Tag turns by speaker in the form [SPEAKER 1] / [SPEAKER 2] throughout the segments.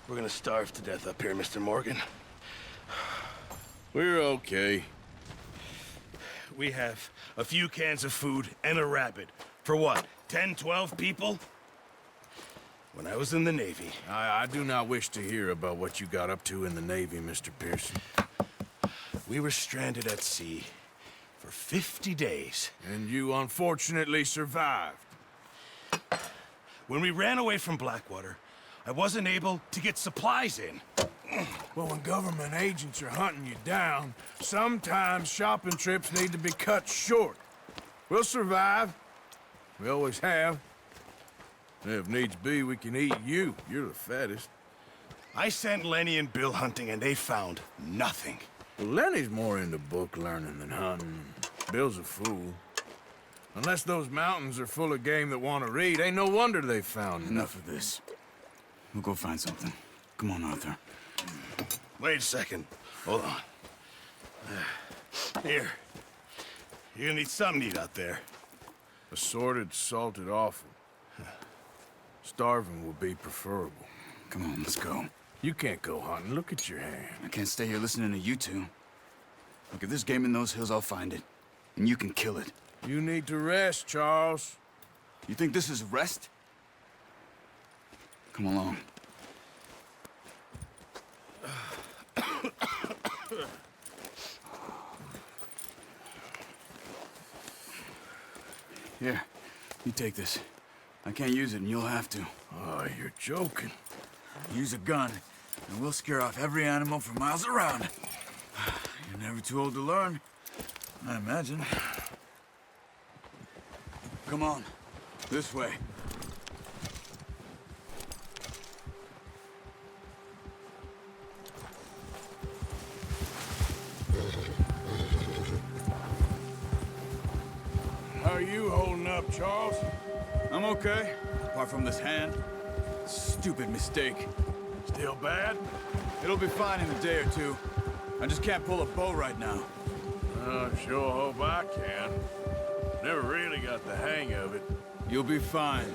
[SPEAKER 1] We're gonna starve to death up here, Mr. Morgan.
[SPEAKER 2] We're okay.
[SPEAKER 1] We have a few cans of food and a rabbit. For what, 10, 12 people? When I was in the Navy...
[SPEAKER 2] I do not wish to hear about what you got up to in the Navy, Mr. Pearson.
[SPEAKER 1] We were stranded at sea for 50 days.
[SPEAKER 2] And you unfortunately survived.
[SPEAKER 1] When we ran away from Blackwater, I wasn't able to get supplies in.
[SPEAKER 2] Well, when government agents are hunting you down, sometimes shopping trips need to be cut short. We'll survive. We always have. And if needs be, we can eat you. You're the fattest.
[SPEAKER 1] I sent Lenny and Bill hunting, and they found nothing.
[SPEAKER 2] Well, Lenny's more into book learning than hunting. Bill's a fool. Unless those mountains are full of game that want to read, ain't no wonder they found
[SPEAKER 3] Enough of this. We'll go find something. Come on, Arthur.
[SPEAKER 1] Wait a second. Hold on. Here. You're gonna need something to eat out there.
[SPEAKER 2] Assorted, salted offal. Starving will be preferable.
[SPEAKER 3] Come on, let's go.
[SPEAKER 2] You can't go hunting. Look at your hand.
[SPEAKER 3] I can't stay here listening to you two. Look, if there's game in those hills, I'll find it. And you can kill it.
[SPEAKER 2] You need to rest, Charles.
[SPEAKER 3] You think this is rest? Come along. Here, you take this. I can't use it, and you'll have to.
[SPEAKER 2] Oh, you're joking.
[SPEAKER 3] Use a gun, and we'll scare off every animal for miles around. You're never too old to learn, I imagine. Come on, this way.
[SPEAKER 2] How are you holding up, Charles?
[SPEAKER 3] I'm okay, apart from this hand. Stupid mistake.
[SPEAKER 2] Still bad?
[SPEAKER 3] It'll be fine in a day or two. I just can't pull a bow right now.
[SPEAKER 2] I sure hope I can. Never really got the hang of it.
[SPEAKER 3] You'll be fine.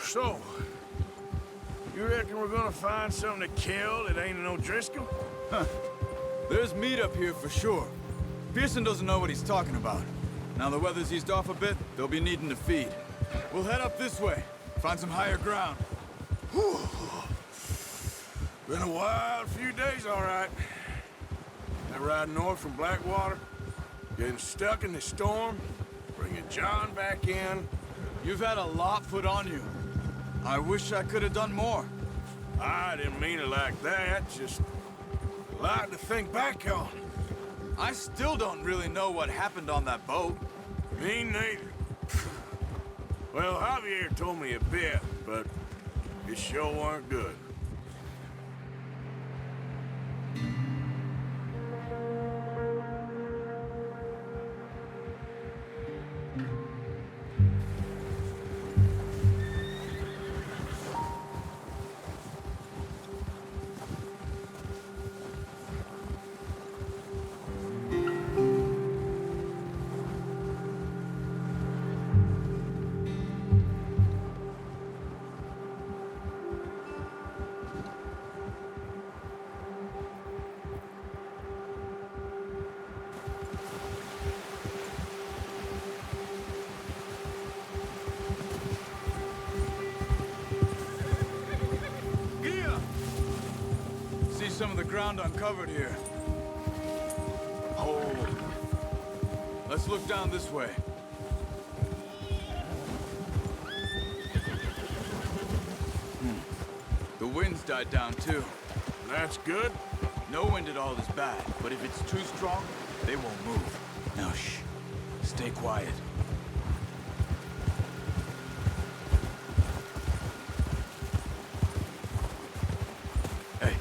[SPEAKER 2] So, you reckon we're gonna find something to kill that ain't no Driscoll?
[SPEAKER 3] Huh. There's meat up here for sure. Pearson doesn't know what he's talking about. Now the weather's eased off a bit, they'll be needing to feed. We'll head up this way, find some higher ground.
[SPEAKER 2] Whew. Been a wild few days, all right. That ride north from Blackwater, getting stuck in the storm, bringing John back in.
[SPEAKER 3] You've had a lot put on you. I wish I could have done more.
[SPEAKER 2] I didn't mean it like that, just a lot to think back on.
[SPEAKER 3] I still don't really know what happened on that boat.
[SPEAKER 2] Me neither. Well, Javier told me a bit, but it sure weren't good.
[SPEAKER 3] Some of the ground uncovered here. Oh. Let's look down this way. The wind's died down too.
[SPEAKER 2] That's good.
[SPEAKER 3] No wind at all is bad, but if it's too strong, they won't move. Now shh. Stay quiet. Hey.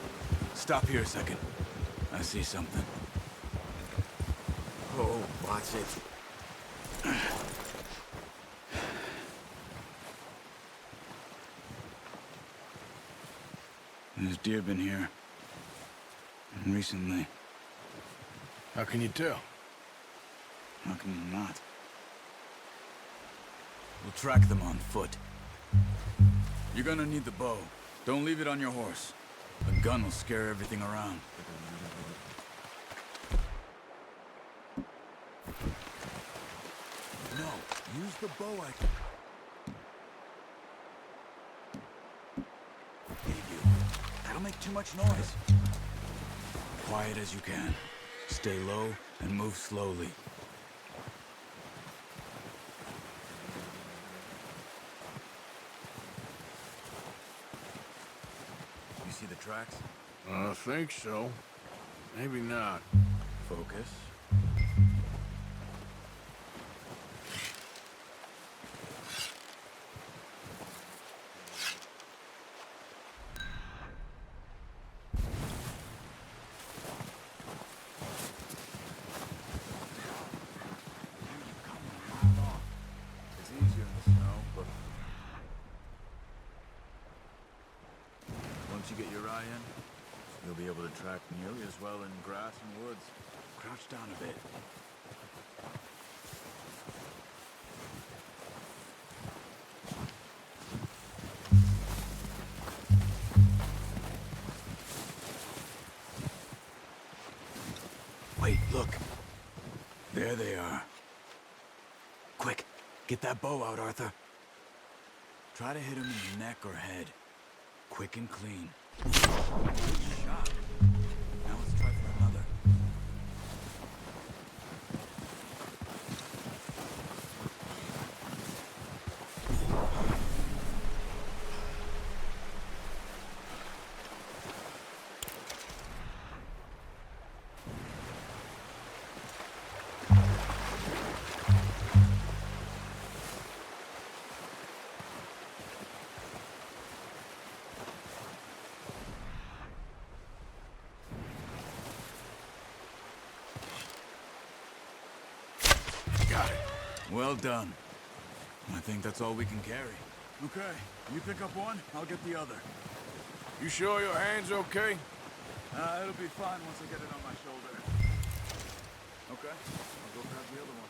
[SPEAKER 3] Stop here a second. I see something.
[SPEAKER 4] Oh, watch it.
[SPEAKER 3] There's deer been here. And recently.
[SPEAKER 2] How can you tell?
[SPEAKER 3] How can you not? We'll track them on foot. You're gonna need the bow. Don't leave it on your horse. A gun will scare everything around.
[SPEAKER 4] No, use the bow I
[SPEAKER 3] Gave you. That'll make too much noise. Quiet as you can. Stay low and move slowly. You see the tracks?
[SPEAKER 2] I think so. Maybe not.
[SPEAKER 3] Focus.
[SPEAKER 4] It's easier in the snow, but once you get your eye in, you'll be able to track nearly as well in grass and woods.
[SPEAKER 3] Crouch down a bit. Wait, look. There they are. Quick, get that bow out, Arthur. Try to hit him in the neck or head. Quick and clean. Good shot. Now let's try for another.
[SPEAKER 2] Got it.
[SPEAKER 3] Well done. I think that's all we can carry. Okay, you pick up one, I'll get the other.
[SPEAKER 2] You sure your hand's okay?
[SPEAKER 3] It'll be fine once I get it on my shoulder. Okay, I'll go grab the other one.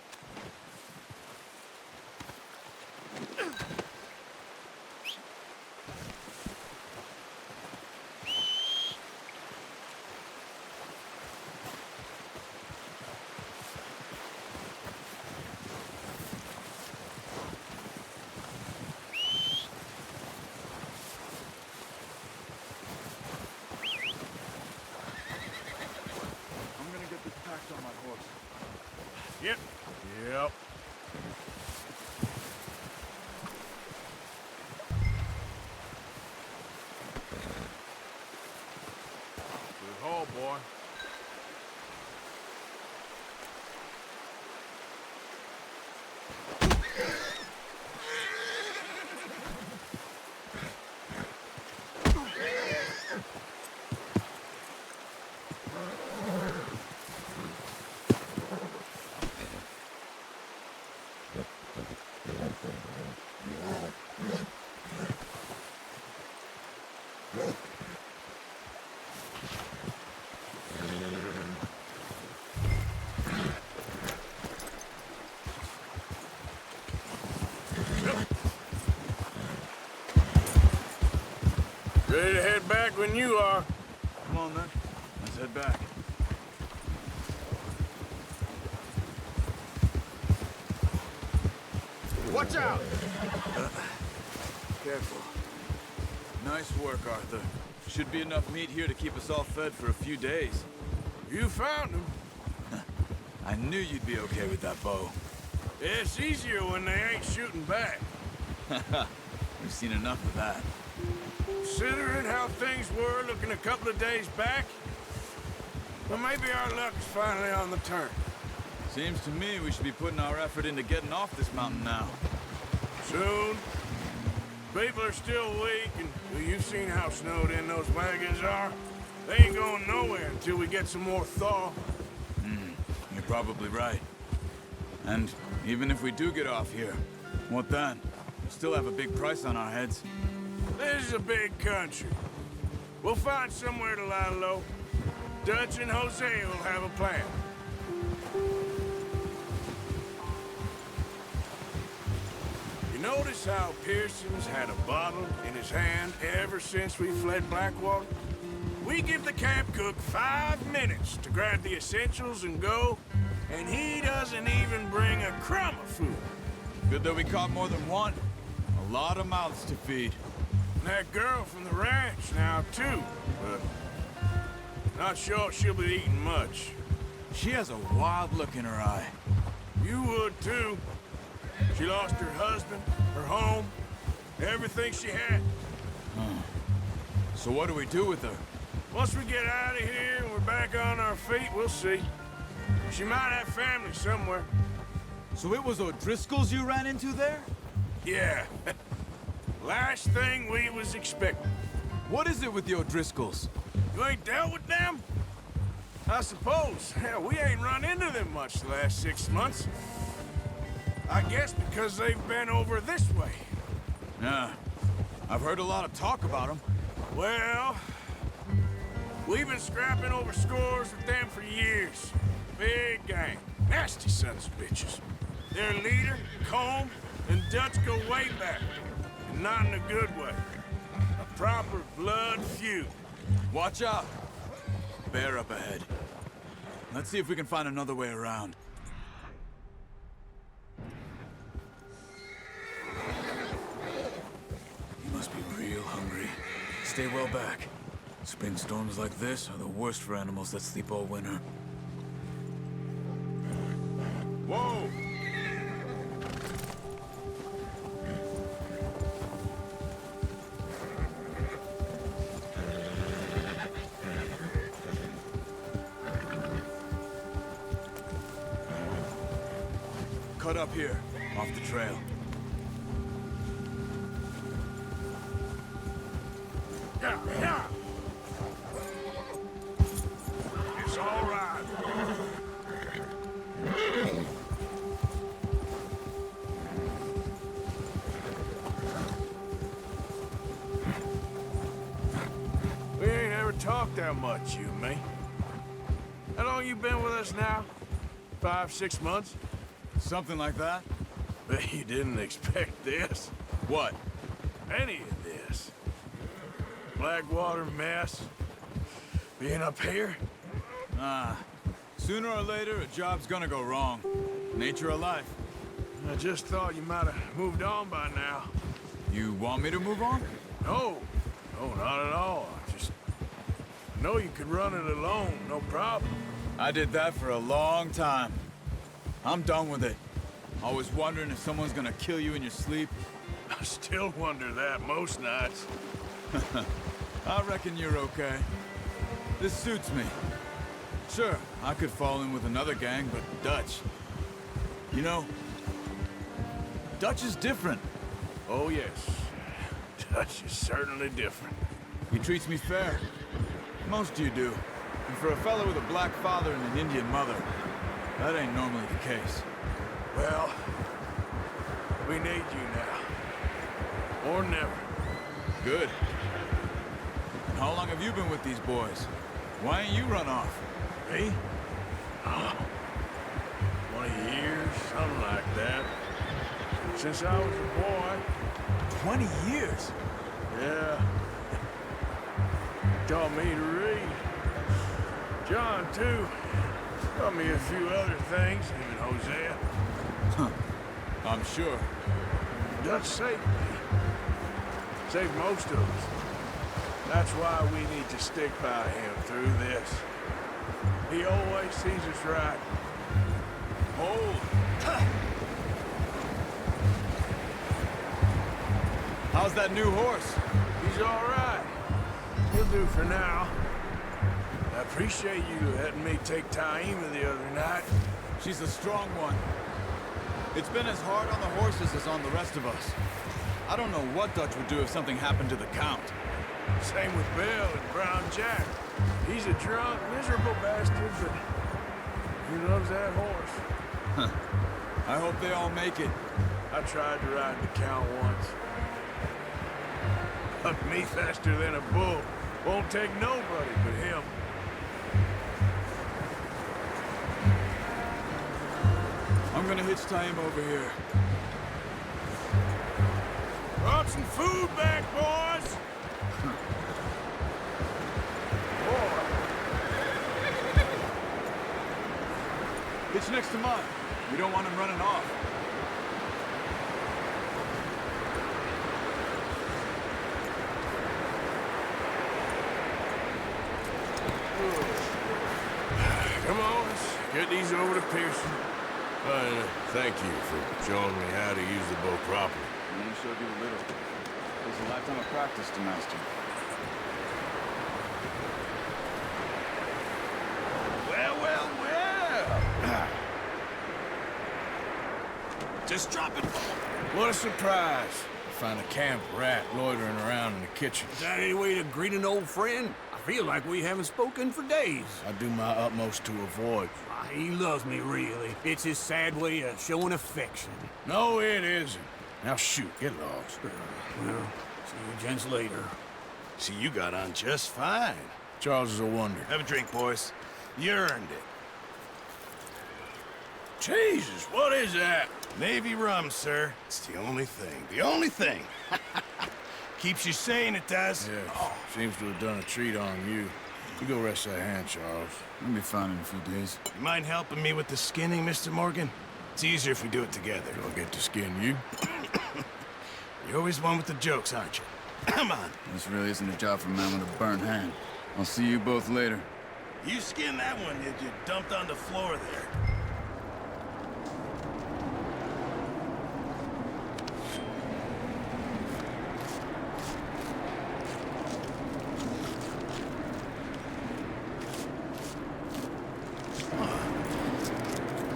[SPEAKER 3] I'm gonna get this packed on my horse.
[SPEAKER 2] Yep. Yep. Good haul, boy. Ready to head back when you are.
[SPEAKER 3] Come on then, let's head back.
[SPEAKER 2] Watch out!
[SPEAKER 3] Careful. Nice work, Arthur. Should be enough meat here to keep us all fed for a few days.
[SPEAKER 2] You found him.
[SPEAKER 3] I knew you'd be okay with that bow.
[SPEAKER 2] It's easier when they ain't shooting back.
[SPEAKER 3] We've seen enough of that.
[SPEAKER 2] Considering how things were looking a couple of days back, well, maybe our luck is finally on the turn.
[SPEAKER 3] Seems to me we should be putting our effort into getting off this mountain now.
[SPEAKER 2] Soon. People are still weak, and well, you've seen how snowed in those wagons are. They ain't going nowhere until we get some more thaw.
[SPEAKER 3] You're probably right. And even if we do get off here, what then? We'll still have a big price on our heads.
[SPEAKER 2] This is a big country. We'll find somewhere to lie low. Dutch and Jose will have a plan. You Notice how Pearson's had a bottle in his hand ever since we fled Blackwater? We give the camp cook 5 minutes to grab the essentials and go, and he doesn't even bring a crumb of food.
[SPEAKER 3] Good that we caught more than one. A lot of mouths to feed.
[SPEAKER 2] And that girl from the ranch now, too, but not sure she'll be eating much.
[SPEAKER 3] She has a wild look in her eye.
[SPEAKER 2] You would, too. She lost her husband, her home, everything she had.
[SPEAKER 3] So what do we do with her?
[SPEAKER 2] Once we get out of here and we're back on our feet, we'll see. She might have family somewhere.
[SPEAKER 3] So it was O'Driscoll's you ran into there?
[SPEAKER 2] Yeah. Last thing we was expecting.
[SPEAKER 3] What is it with the O'Driscolls?
[SPEAKER 2] You ain't dealt with them? I suppose. Hell, we ain't run into them much the last 6 months. I guess because they've been over this way.
[SPEAKER 3] Yeah. I've heard a lot of talk about them.
[SPEAKER 2] Well, we've been scrapping over scores with them for years. Big gang. Nasty sons of bitches. Their leader, Combe, and Dutch go way back. And not in a good way. A proper blood feud.
[SPEAKER 3] Watch out. Bear up ahead. Let's see if we can find another way around. You must be real hungry. Stay well back. Spring storms like this are the worst for animals that sleep all winter.
[SPEAKER 2] Whoa!
[SPEAKER 3] Cut up here, off the trail.
[SPEAKER 2] Yeah, yeah! It's all right. We ain't ever talked that much, you and me. How long you been with us now? 5, 6 months?
[SPEAKER 3] Something like that?
[SPEAKER 2] Bet you didn't expect this.
[SPEAKER 3] What?
[SPEAKER 2] Any of this. Blackwater mess. Being up here?
[SPEAKER 3] Sooner or later, a job's gonna go wrong. Nature of life.
[SPEAKER 2] I just thought you might have moved on by now.
[SPEAKER 3] You want me to move on?
[SPEAKER 2] No. No, not at all. I know you could run it alone, no problem.
[SPEAKER 3] I did that for a long time. I'm done with it. Always wondering if someone's gonna kill you in your sleep.
[SPEAKER 2] I still wonder that most nights.
[SPEAKER 3] I reckon you're okay. This suits me. Sure, I could fall in with another gang, but Dutch... You know, Dutch is different.
[SPEAKER 2] Oh, yes. Dutch is certainly different.
[SPEAKER 3] He treats me fair. Most you do. And for a fellow with a black father and an Indian mother, that ain't normally the case.
[SPEAKER 2] Well, we need you now. Or never.
[SPEAKER 3] Good. And how long have you been with these boys? Why ain't you run off?
[SPEAKER 2] Me? 20 years, something like that. Since I was a boy.
[SPEAKER 3] 20 years?
[SPEAKER 2] Yeah. Taught me to read. John, too. Taught me a few other things, him and Hosea.
[SPEAKER 3] I'm sure.
[SPEAKER 2] Dutch saved me. Saved most of us. That's why we need to stick by him through this. He always sees us right. Hold.
[SPEAKER 3] How's that new horse?
[SPEAKER 2] He's all right. He'll do for now. I appreciate you letting me take Taima the other night.
[SPEAKER 3] She's a strong one. It's been as hard on the horses as on the rest of us. I don't know what Dutch would do if something happened to the Count.
[SPEAKER 2] Same with Bill and Brown Jack. He's a drunk, miserable bastard, but he loves that horse.
[SPEAKER 3] I hope they all make it.
[SPEAKER 2] I tried to ride the Count once. Hugged me faster than a bull. Won't take nobody but him.
[SPEAKER 3] I'm gonna hitch Taima over here.
[SPEAKER 2] Brought some food back, boys!
[SPEAKER 3] It's next to mine. We don't want him running off.
[SPEAKER 2] Come on, let's get these over to Pearson. Thank you for showing me how to use the bow properly.
[SPEAKER 3] I only showed you a little. There's a lifetime of practice to master.
[SPEAKER 1] Well, well, well. Just drop it.
[SPEAKER 2] What a surprise. Find a camp rat loitering around in the kitchen.
[SPEAKER 5] Is that any way to greet an old friend? I feel like we haven't spoken for days.
[SPEAKER 2] I do my utmost to avoid.
[SPEAKER 5] He loves me, really. It's his sad way of showing affection.
[SPEAKER 2] No, it isn't. Now shoot, get lost.
[SPEAKER 5] Well, see you gents later.
[SPEAKER 1] See, you got on just fine.
[SPEAKER 2] Charles is a wonder.
[SPEAKER 1] Have a drink, boys. You earned it.
[SPEAKER 2] Jesus, what is that?
[SPEAKER 1] Navy rum, sir. It's the only thing. The only thing. Keeps you sane, it does.
[SPEAKER 2] Yeah, seems to have done a treat on you. You go rest that hand, Charles.
[SPEAKER 3] We'll be fine in a few days.
[SPEAKER 1] You mind helping me with the skinning, Mr. Morgan? It's easier if we do it together.
[SPEAKER 2] Do I get to skin you?
[SPEAKER 1] You're always one with the jokes, aren't you? Come on.
[SPEAKER 3] This really isn't a job for a man with a burnt hand. I'll see you both later.
[SPEAKER 1] You skinned that one that you dumped on the floor there.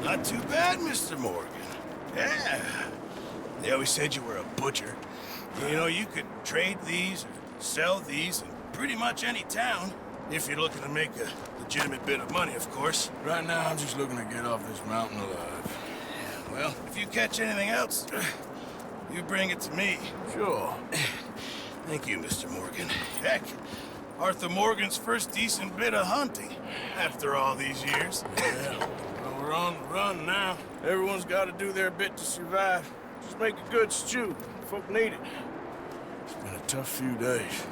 [SPEAKER 1] Not too bad, Mr. Morgan. Yeah. They always said you were a butcher. You know, you could trade these, or sell these in pretty much any town. If you're looking to make a legitimate bit of money, of course.
[SPEAKER 2] Right now, I'm just looking to get off this mountain alive.
[SPEAKER 1] Yeah, well, if you catch anything else, you bring it to me.
[SPEAKER 2] Sure.
[SPEAKER 1] Thank you, Mr. Morgan. Heck, Arthur Morgan's first decent bit of hunting after all these years.
[SPEAKER 2] Yeah. Well, we're on the run now. Everyone's got to do their bit to survive. Just make a good stew. Folk need it. It's been a tough few days.